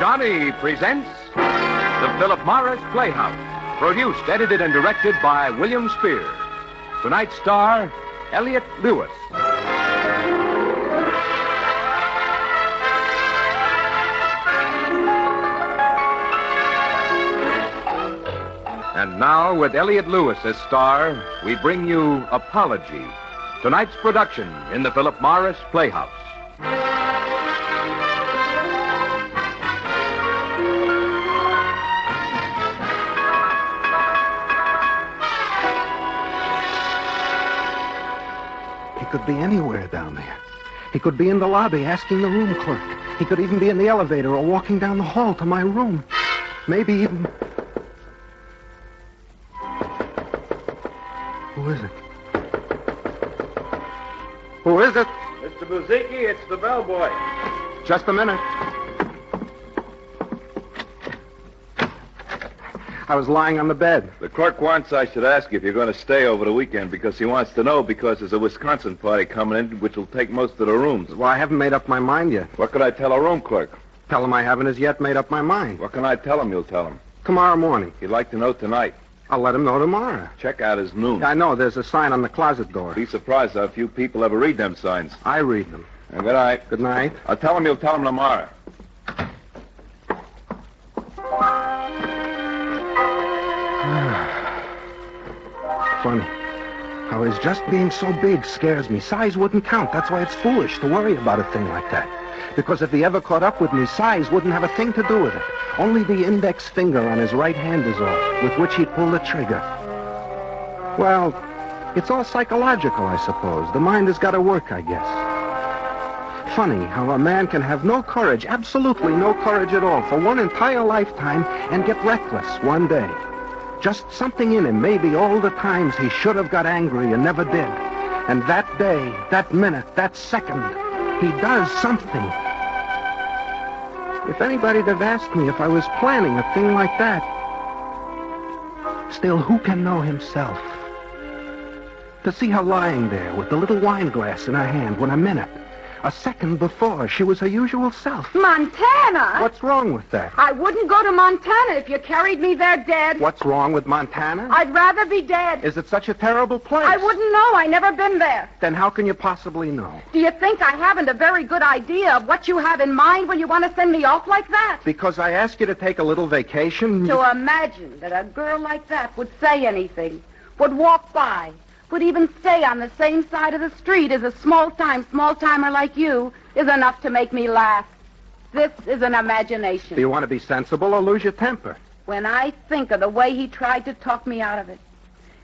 Johnny presents the Philip Morris Playhouse, produced, edited, and directed by William Spear. Tonight's star, Elliott Lewis. And now, with Elliott Lewis as star, we bring you Apology, tonight's production in the Philip Morris Playhouse. He could be anywhere down there. He could be in the lobby asking the room clerk. He could even be in the elevator or walking down the hall to my room. Maybe even... Who is it? Who is it? Mr. Buzicki, it's the bellboy. Just a minute. I was lying on the bed. The clerk wants I should ask you if you're going to stay over the weekend because he wants to know because there's a Wisconsin party coming in which will take most of the rooms. Well, I haven't made up my mind yet. What could I tell a room clerk? Tell him I haven't as yet made up my mind. What can I tell him you'll tell him? Tomorrow morning. He'd like to know tonight. I'll let him know tomorrow. Check out his noon. I know. There's a sign on the closet door. Be surprised how few people ever read them signs. I read them. And good night. Good night. I'll tell him you'll tell him tomorrow. Funny. How his just being so big scares me. Size wouldn't count. That's why it's foolish to worry about a thing like that. Because if he ever caught up with me, size wouldn't have a thing to do with it. Only the index finger on his right hand is off, with which he'd pull the trigger. Well, it's all psychological, I suppose. The mind has got to work, I guess. Funny how a man can have no courage, absolutely no courage at all, for one entire lifetime and get reckless one day. Just something in him, maybe all the times he should have got angry and never did. And that day, that minute, that second, he does something. If anybody'd have asked me if I was planning a thing like that, still, who can know himself? To see her lying there with the little wine glass in her hand when a minute, a second before, she was her usual self. Montana? What's wrong with that? I wouldn't go to Montana if you carried me there dead. What's wrong with Montana? I'd rather be dead. Is it such a terrible place? I wouldn't know. I never been there. Then how can you possibly know? Do you think I haven't a very good idea of what you have in mind when you want to send me off like that? Because I asked you to take a little vacation. To imagine that a girl like that would say anything, would walk by, would even stay on the same side of the street as a small-timer like you is enough to make me laugh. This is an imagination. Do you want to be sensible or lose your temper? When I think of the way he tried to talk me out of it,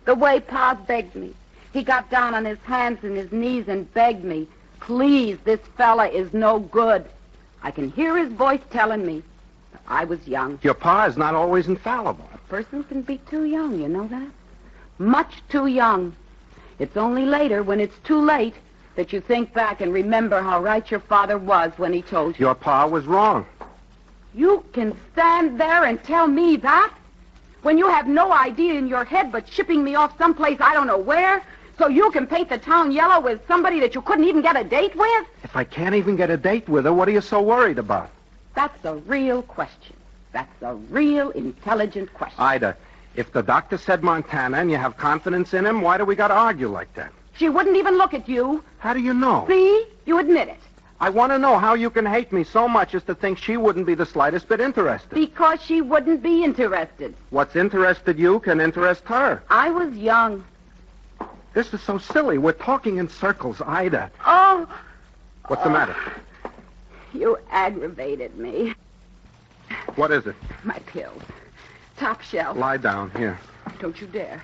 the way Pa begged me, he got down on his hands and his knees and begged me, please, this fella is no good. I can hear his voice telling me I was young. Your Pa is not always infallible. A person can be too young, you know that? Much too young. It's only later, when it's too late, that you think back and remember how right your father was when he told you. Your Pa was wrong. You can stand there and tell me that? When you have no idea in your head but shipping me off someplace I don't know where, so you can paint the town yellow with somebody that you couldn't even get a date with? If I can't even get a date with her, what are you so worried about? That's a real question. That's a real intelligent question. Ida, if the doctor said Montana and you have confidence in him, why do we got to argue like that? She wouldn't even look at you. How do you know? See? You admit it. I want to know how you can hate me so much as to think she wouldn't be the slightest bit interested. Because she wouldn't be interested. What's interested you can interest her. I was young. This is so silly. We're talking in circles, Ida. Oh. What's the matter? You aggravated me. What is it? My pills. Top shelf. Lie down, here. Don't you dare.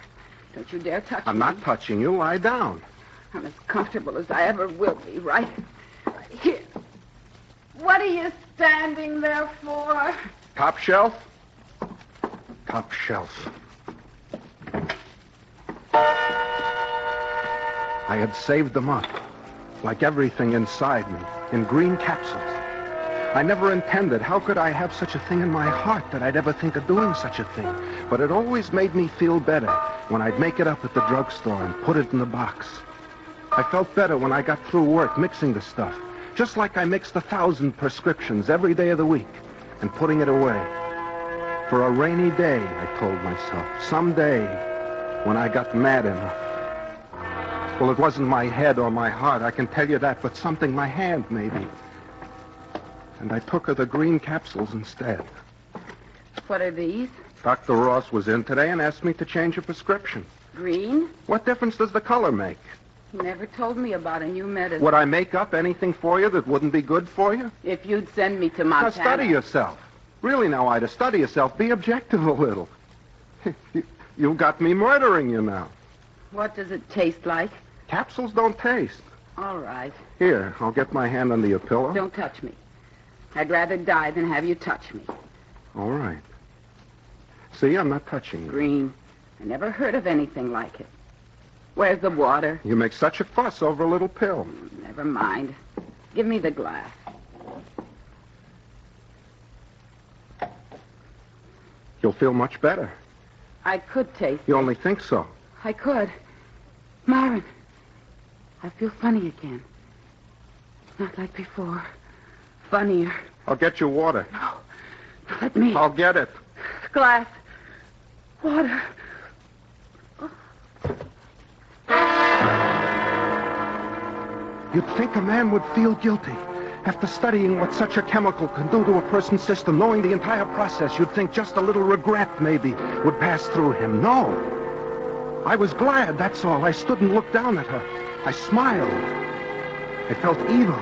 Don't you dare touch me. I'm not touching you. Lie down. I'm as comfortable as I ever will be, right here. What are you standing there for? Top shelf? Top shelf. I had saved them up, like everything inside me, in green capsules. I never intended. How could I have such a thing in my heart that I'd ever think of doing such a thing? But it always made me feel better when I'd make it up at the drugstore and put it in the box. I felt better when I got through work mixing the stuff, just like I mixed 1,000 prescriptions every day of the week. and putting it away. For a rainy day, I told myself. Someday, when I got mad enough. Well, it wasn't my head or my heart, I can tell you that, but something, my hand, maybe. And I took her the green capsules instead. What are these? Dr. Ross was in today and asked me to change a prescription. Green? What difference does the color make? You never told me about a new medicine. Would I make up anything for you that wouldn't be good for you? If you'd send me to Montana. Now, study yourself. Really now, Ida, study yourself. Be objective a little. You've got me murdering you now. What does it taste like? Capsules don't taste. All right. Here, I'll get my hand under your pillow. Don't touch me. I'd rather die than have you touch me. All right. See, I'm not touching you. Green. I never heard of anything like it. Where's the water? You make such a fuss over a little pill. Never mind. Give me the glass. You'll feel much better. I could taste You it. only think so. I could. Myron, I feel funny again. Not like before. Funnier. I'll get you water. No. Let me. I'll get it. Glass. Water. You'd think a man would feel guilty. After studying what such a chemical can do to a person's system, knowing the entire process, you'd think just a little regret, maybe, would pass through him. No. I was glad, that's all. I stood and looked down at her. I smiled. I felt evil.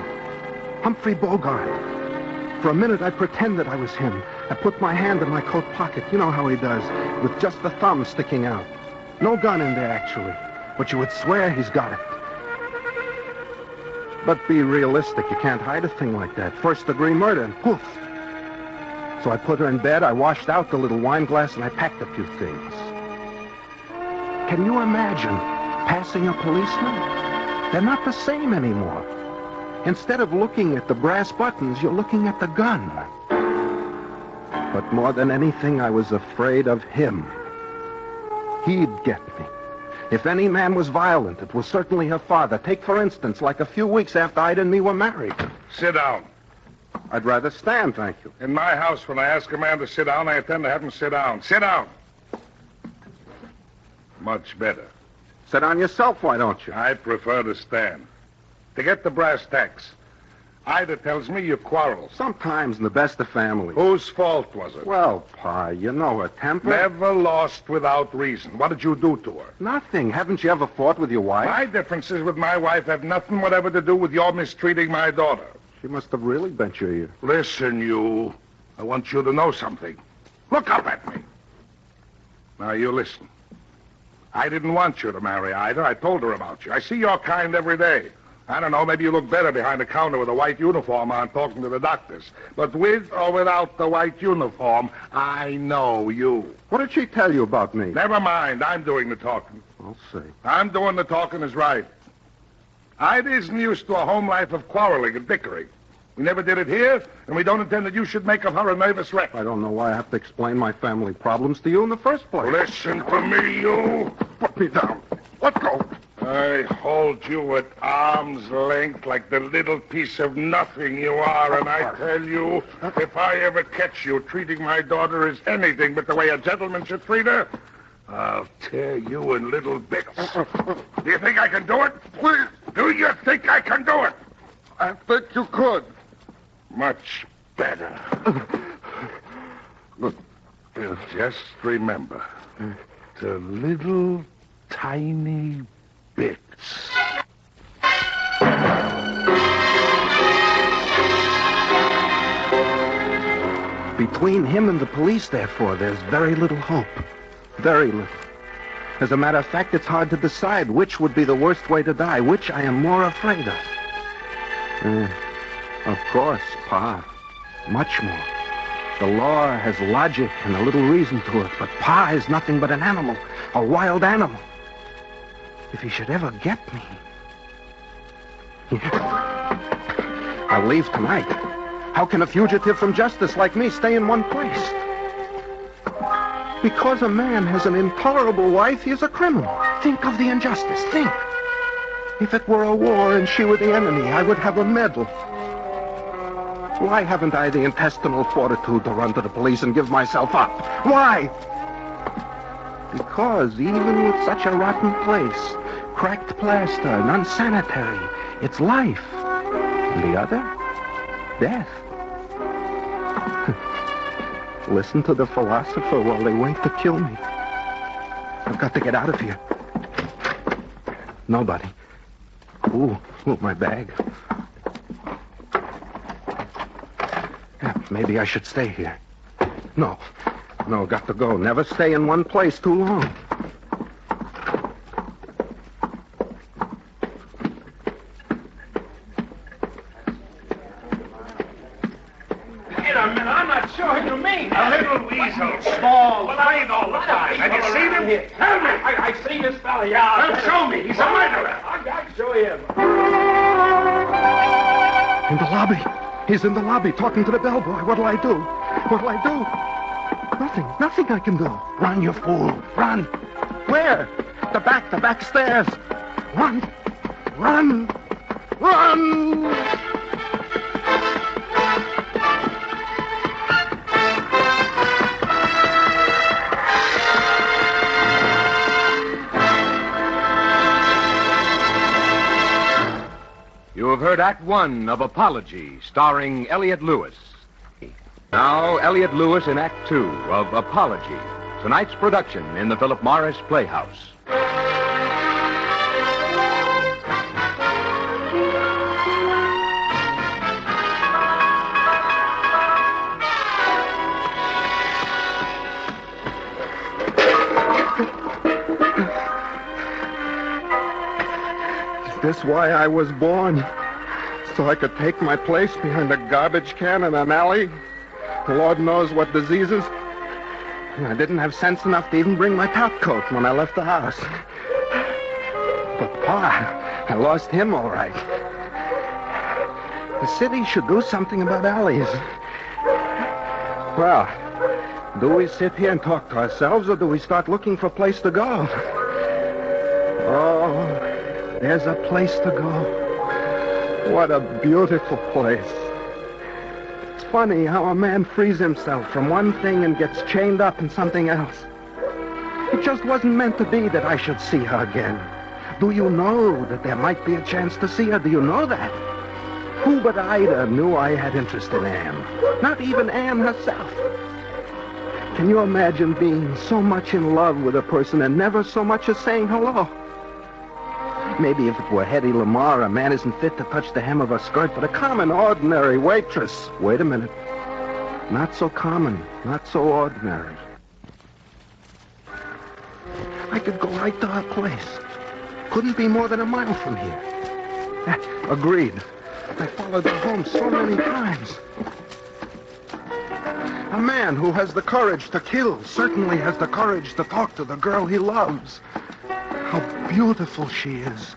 Humphrey Bogart. For a minute, I pretended I was him. I put my hand in my coat pocket. You know how he does, with just the thumb sticking out. No gun in there, actually. But you would swear he's got it. But be realistic. You can't hide a thing like that. First-degree murder, and poof. So I put her in bed, I washed out the little wine glass, and I packed a few things. Can you imagine passing a policeman? They're not the same anymore. Instead of looking at the brass buttons, you're looking at the gun. But more than anything, I was afraid of him. He'd get me. If any man was violent, it was certainly her father. Take, for instance, like a few weeks after Ida and me were married. Sit down. I'd rather stand, thank you. In my house, when I ask a man to sit down, I intend to have him sit down. Sit down. Much better. Sit down yourself, why don't you? I prefer to stand. To get the brass tacks. Ida tells me you quarrel. Sometimes in the best of families. Whose fault was it? Well, Pa, you know her temper. Never lost without reason. What did you do to her? Nothing. Haven't you ever fought with your wife? My differences with my wife have nothing whatever to do with your mistreating my daughter. She must have really bent your ear. Listen, you. I want you to know something. Look up at me. Now, you listen. I didn't want you to marry Ida. I told her about you. I see your kind every day. I don't know, maybe you look better behind the counter with a white uniform on talking to the doctors. But with or without the white uniform, I know you. What did she tell you about me? Never mind, I'm doing the talking. I'll see. I'm doing the talking is right. Ida isn't used to a home life of quarreling and bickering. We never did it here, and we don't intend that you should make of her a nervous wreck. I don't know why I have to explain my family problems to you in the first place. Listen to me, you. Put me down. Let go. I hold you at arm's length like the little piece of nothing you are, and I tell you, if I ever catch you treating my daughter as anything but the way a gentleman should treat her, I'll tear you in little bits. Do you think I can do it? Please. Do you think I can do it? I think you could. Much better. Just remember, the little tiny bits. Between him and the police, therefore, there's very little hope. Very little. As a matter of fact, it's hard to decide which would be the worst way to die, which I am more afraid of. Of course, Pa. Much more. The law has logic and a little reason to it, but Pa is nothing but an animal, a wild animal. If he should ever get me... I'll leave tonight. How can a fugitive from justice like me stay in one place? Because a man has an intolerable wife, he is a criminal. Think of the injustice. Think. If it were a war and she were the enemy, I would have a medal. Why haven't I the intestinal fortitude to run to the police and give myself up? Why? Because even with such a rotten place, cracked plaster and unsanitary, it's life. And the other? Death. Listen to the philosopher while they wait to kill me. I've got to get out of here. Nobody. Ooh, my bag. Yeah, maybe I should stay here. No, got to go. Never stay in one place too long. I'm not sure who you mean. A little weasel, small, played all the time. Have you seen him? Tell me. I seen this fella, yeah. Well, show me. He's a murderer. I'll show you. In the lobby. He's in the lobby talking to the bellboy. What'll I do? Nothing I can do. Run, you fool. Run. Where? The back stairs. Run. You have heard Act One of Apology, starring Elliott Lewis. Now, Elliott Lewis in Act Two of Apology, tonight's production in the Philip Morris Playhouse. Is this why I was born? So I could take my place behind a garbage can in an alley? The Lord knows what diseases. I didn't have sense enough to even bring my top coat when I left the house. But Pa, I lost him all right. The city should do something about alleys. Well, do we sit here and talk to ourselves, or do we start looking for a place to go? Oh, there's a place to go. What a beautiful place. It's funny how a man frees himself from one thing and gets chained up in something else. It just wasn't meant to be that I should see her again. Do you know that there might be a chance to see her? Do you know that? Who but Ida knew I had interest in Anne? Not even Anne herself. Can you imagine being so much in love with a person and never so much as saying hello? Maybe if it were Hetty Lamar, a man isn't fit to touch the hem of her skirt, but a common, ordinary waitress. Wait a minute. Not so common, not so ordinary. I could go right to her place. Couldn't be more than a mile from here. Agreed. I followed her home so many times. A man who has the courage to kill certainly has the courage to talk to the girl he loves. How beautiful she is.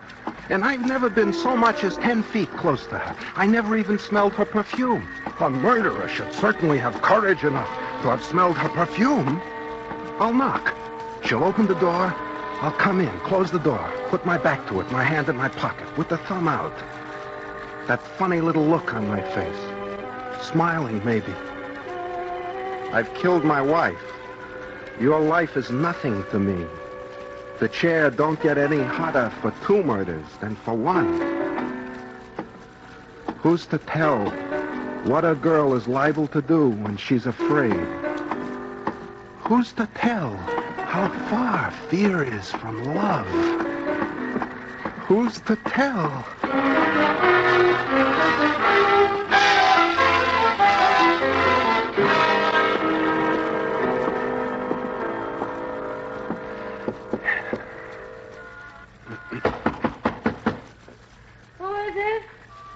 And I've never been so much as 10 feet close to her. I never even smelled her perfume. A murderer should certainly have courage enough to have smelled her perfume. I'll knock. She'll open the door. I'll come in, close the door, put my back to it, my hand in my pocket, with the thumb out. That funny little look on my face. Smiling, maybe. I've killed my wife. Your life is nothing to me. The chair don't get any hotter for 2 murders than for 1. Who's to tell what a girl is liable to do when she's afraid? Who's to tell how far fear is from love? Who's to tell?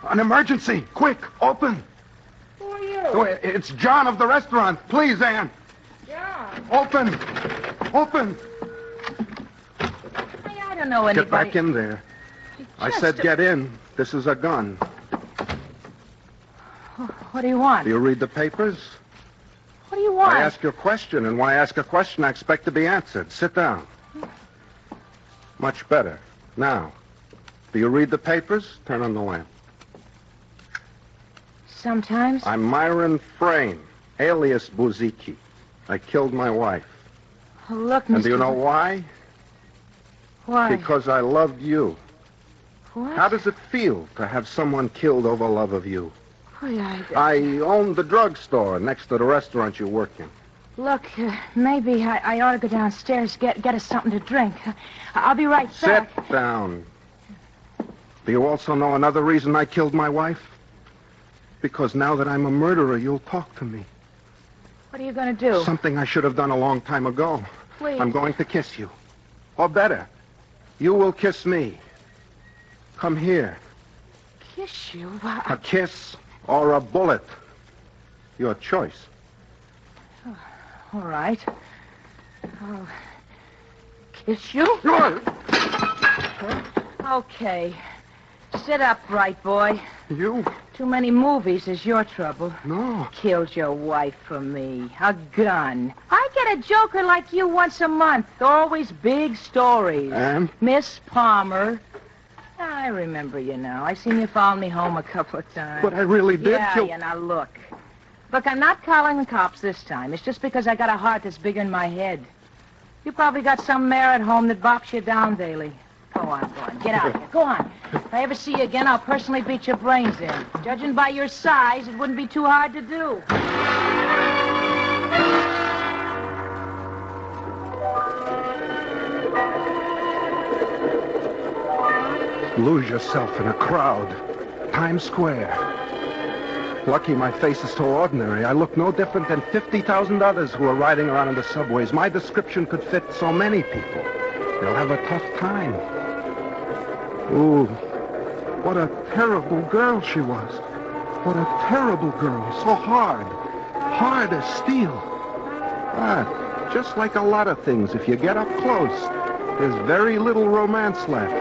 An emergency! Quick, open! Who are you? It's John of the restaurant. Please, Anne. John. Open! Open! Hey, I don't know anybody. Get back in there. I said get in. This is a gun. What do you want? Do you read the papers? What do you want? I ask you a question, and when I ask a question, I expect to be answered. Sit down. Much better. Now, do you read the papers? Turn on the lamp. sometimes. I'm Myron Frame, alias Buzicki. I killed my wife. Oh, look, Mr. And do you know why? Why? Because I loved you. What? How does it feel to have someone killed over love of you? Why, I owned the drugstore next to the restaurant you work in. Look, maybe I ought to go downstairs, get us something to drink. I'll be right back. Sit down. Do you also know another reason I killed my wife? Because now that I'm a murderer, you'll talk to me. What are you going to do? Something I should have done a long time ago. Please. I'm going to kiss you. Or better, you will kiss me. Come here. Kiss you? A kiss or a bullet. Your choice. All right. I'll kiss you? Okay. Sit upright, boy. You? Too many movies is your trouble. No. Killed your wife for me. A gun. I get a joker like you once a month. Always big stories. And? Miss Palmer. I remember you now. I seen you follow me home a couple of times. But I really did kill... Yeah, now look. Look, I'm not calling the cops this time. It's just because I got a heart that's bigger than my head. You probably got some mare at home that bops you down daily. Go on. Get out of here. Go on. If I ever see you again, I'll personally beat your brains in. Judging by your size, it wouldn't be too hard to do. Lose yourself in a crowd. Times Square. Lucky my face is so ordinary. I look no different than 50,000 others who are riding around in the subways. My description could fit so many people. They'll have a tough time. Ooh, what a terrible girl she was. What a terrible girl. So hard. Hard as steel. But just like a lot of things, if you get up close, there's very little romance left.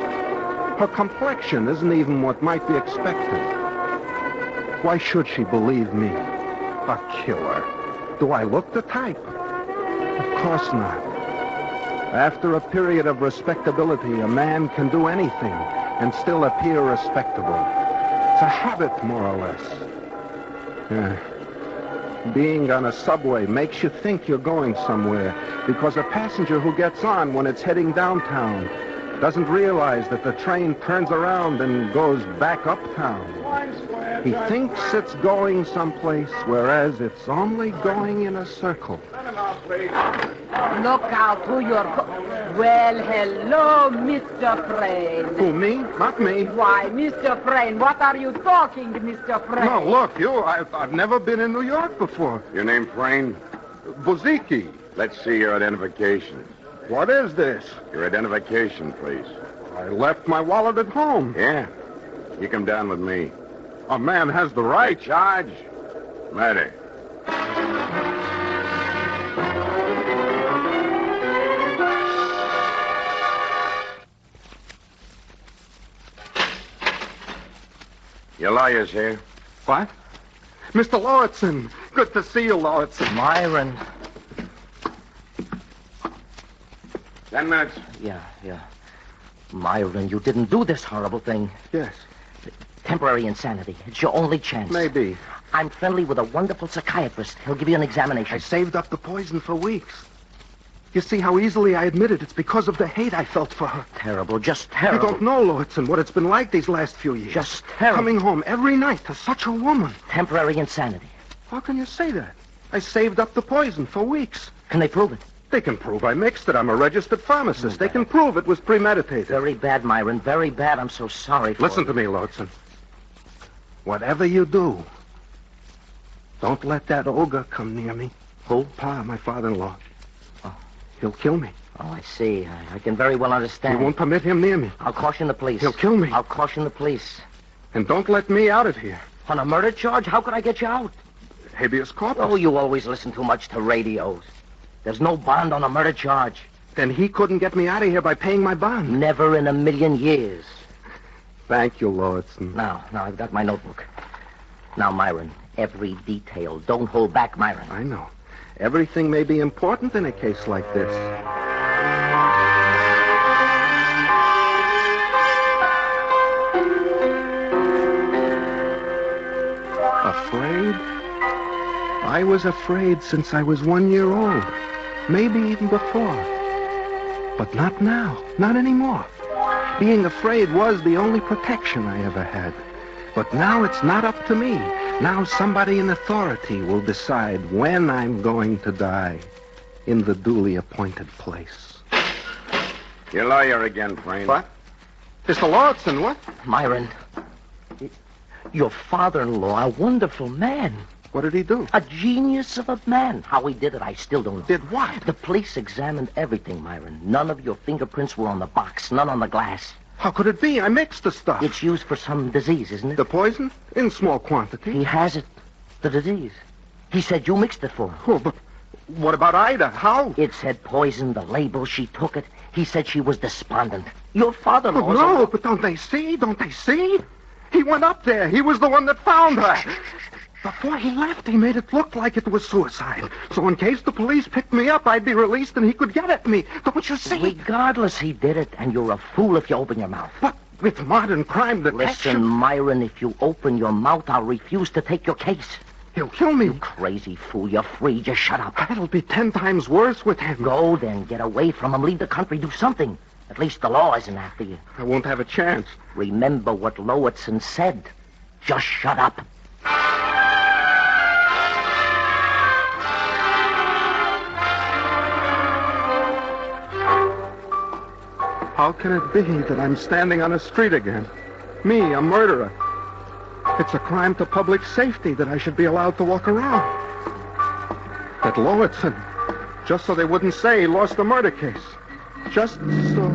Her complexion isn't even what might be expected. Why should she believe me? A killer. Do I look the type? Of course not. After a period of respectability, a man can do anything and still appear respectable. It's a habit, more or less. Being on a subway makes you think you're going somewhere because a passenger who gets on when it's heading downtown doesn't realize that the train turns around and goes back uptown. He thinks it's going someplace, whereas it's only going in a circle. Look out who you're... Well, hello, Mr. Frayne. Who, me? Not me. Why, Mr. Frayne, what are you talking, Mr. Frayne? No, look, I've never been in New York before. Your name, Frayne? Buzicki. Let's see your identification. What is this? Your identification, please. I left my wallet at home. Yeah? You come down with me. A man has the right. Charge? Murder. Your lawyer's here. What? Mr. Lauritsen. Good to see you, Lauritsen. Myron. 10 minutes. Yeah. Myron, you didn't do this horrible thing. Yes, Temporary insanity. It's your only chance. maybe. I'm friendly with a wonderful psychiatrist. He'll give you an examination. I saved up the poison for weeks. You see how easily I admit it? It's because of the hate I felt for her. Terrible, just You terrible. don't know, Lauritsen, what it's been like these last few years. Just terrible. Coming home every night to such a woman. Temporary insanity. How can you say that? I saved up the poison for weeks. Can they prove it? They can prove I mixed it. I'm a registered pharmacist. They can prove it was premeditated. Very bad, Myron. Very bad. I'm so sorry for Listen you. to me, Lauritsen. Whatever you do, don't let that ogre come near me. Who? Pa, my father-in-law. Oh. He'll kill me. Oh, I see. I can very well understand. You won't permit him near me. I'll caution the police. He'll kill me. I'll caution the police. And don't let me out of here. On a murder charge? How could I get you out? Habeas corpus. Oh, you always listen too much to radios. There's no bond on a murder charge. Then he couldn't get me out of here by paying my bond. Never in a million years. Thank you, Lauritsen. Now, I've got my notebook. Now, Myron, every detail. Don't hold back, Myron. I know. Everything may be important in a case like this. A afraid? I was afraid since I was 1 year old. Maybe even before. But not now. Not anymore. Being afraid was the only protection I ever had. But now it's not up to me. Now somebody in authority will decide when I'm going to die in the duly appointed place. Your lawyer again, Frame. What? Mr. Lawson, what? Myron, your father-in-law, a wonderful man. What did he do? A genius of a man. How he did it, I still don't know. Did what? The police examined everything, Myron. None of your fingerprints were on the box, none on the glass. How could it be? I mixed the stuff. It's used for some disease, isn't it? The poison? In small quantity. He has it. The disease. He said you mixed it for him. Oh, but what about Ida? How? It said poison, the label, she took it. He said she was despondent. Your father-in-law... Oh, no, but don't they see? Don't they see? He went up there. He was the one that found her. Before he left, he made it look like it was suicide. So in case the police picked me up, I'd be released and he could get at me. Don't you see? Regardless, he did it, and you're a fool if you open your mouth. But with modern crime detection... Listen, Myron, if you open your mouth, I'll refuse to take your case. He'll kill me. You crazy fool, you're free. Just shut up. It'll be 10 times worse with him. Go then. Get away from him. Leave the country. Do something. At least the law isn't after you. I won't have a chance. Remember what Lowitson said. Just shut up. How can it be that I'm standing on a street again? Me, a murderer. It's a crime to public safety that I should be allowed to walk around. At Lowitson, just so they wouldn't say he lost the murder case. Just so...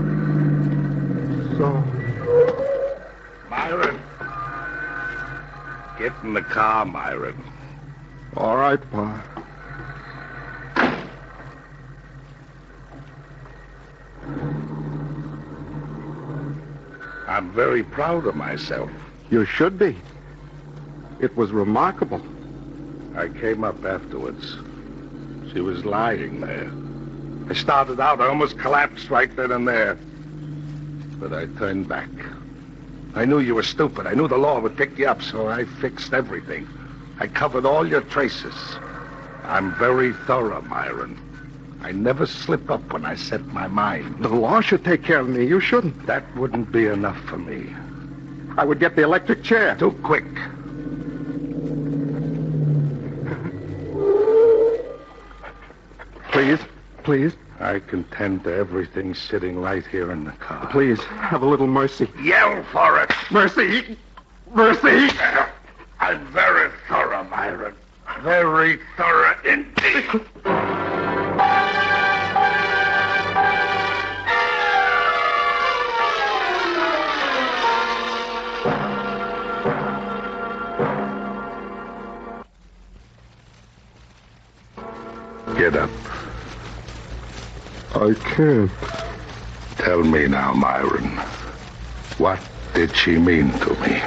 Myron. Get in the car, Myron. All right, Pa. I'm very proud of myself. You should be. It was remarkable. I came up afterwards. She was lying there. I started out, I almost collapsed right then and there. But I turned back. I knew you were stupid. I knew the law would pick you up, so I fixed everything. I covered all your traces. I'm very thorough, Myron. I never slip up when I set my mind. The law should take care of me. You shouldn't. That wouldn't be enough for me. I would get the electric chair. Too quick. Please, please, I can tend to everything sitting right here in the car. please, have a little mercy. Yell for it. Mercy! Mercy! I'm very thorough, Myron. Very thorough indeed. Get up. I can't. Tell me now, Myron. What did she mean to me?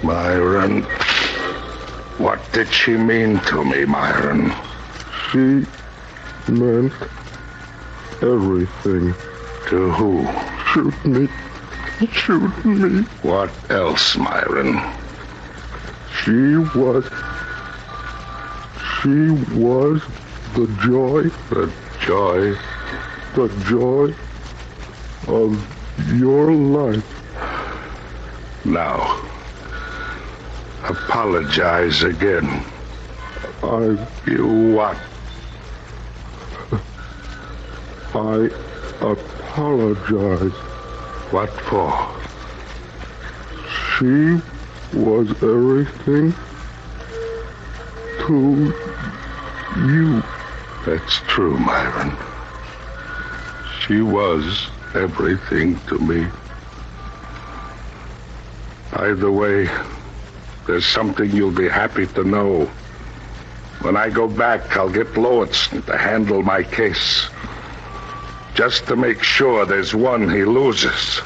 Myron. What did she mean to me, Myron? She meant everything. To who? Shoot me. Shoot me. What else, Myron? She was the joy. The joy? The joy of your life. Now, apologize again. You what? I apologize. What for? She was everything to you. That's true, Myron. She was everything to me. Either way, there's something you'll be happy to know. When I go back, I'll get Lowitson to handle my case. Just to make sure there's one he loses.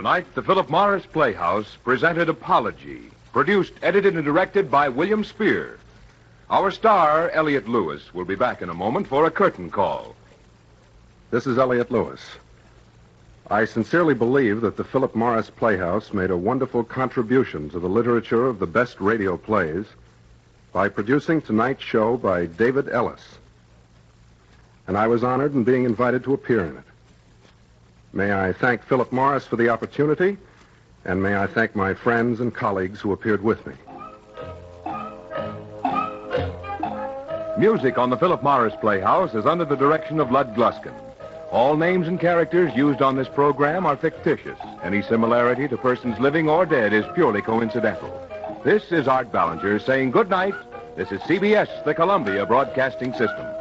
Tonight, the Philip Morris Playhouse presented Apology, produced, edited, and directed by William Spear. Our star, Elliot Lewis, will be back in a moment for a curtain call. This is Elliot Lewis. I sincerely believe that the Philip Morris Playhouse made a wonderful contribution to the literature of the best radio plays by producing tonight's show by David Ellis. And I was honored in being invited to appear in it. May I thank Philip Morris for the opportunity, and may I thank my friends and colleagues who appeared with me. Music on the Philip Morris Playhouse is under the direction of Lud Gluskin. All names and characters used on this program are fictitious. Any similarity to persons living or dead is purely coincidental. This is Art Ballinger saying good night. This is CBS, the Columbia Broadcasting System.